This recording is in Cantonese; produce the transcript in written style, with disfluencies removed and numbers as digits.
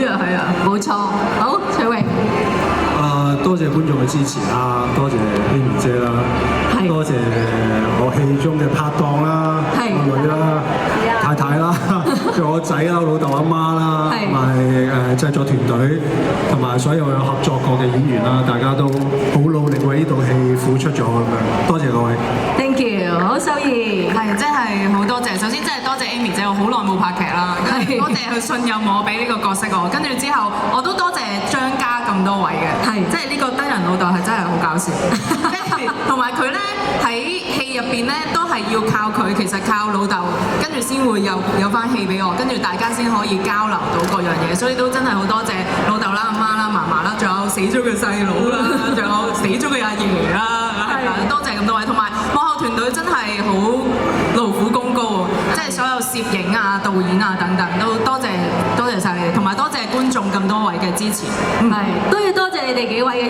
啊，係啊，冇錯。好，徐榮。多謝觀眾嘅支持啦，多謝 Amy 姐啦，多謝我戲中嘅拍檔啦，我女啦、太太啦，仲有我仔啦、老豆阿媽啦，同埋製作團隊，同埋所有有合作過嘅演員啦，大家都好努力為呢套戲付出咗咁樣，多謝各位。Thank you， 好，秀儀。係，真係好多謝。首先真係多謝 Amy 姐，我好耐冇拍劇啦，多謝佢信任我俾呢個角色我，跟住之後我都多謝張家咁多位嘅，即係呢個低能老豆係真係好搞笑，同埋佢咧喺戲入邊咧都係要靠佢，其實靠老豆，跟住先會有翻戲俾我，跟住大家先可以交流到各樣嘢，所以都真係好多謝老豆啦、阿媽啦、嫲嫲啦，仲有死咗嘅細佬啦，仲有死咗嘅阿爺啦，多謝咁多位，同埋幕後團隊真係好勞苦功高，即係所有攝影啊、導演啊等等都多謝晒你哋，同埋多謝觀眾咁多位嘅支持。係，都要多謝你哋幾位嘅。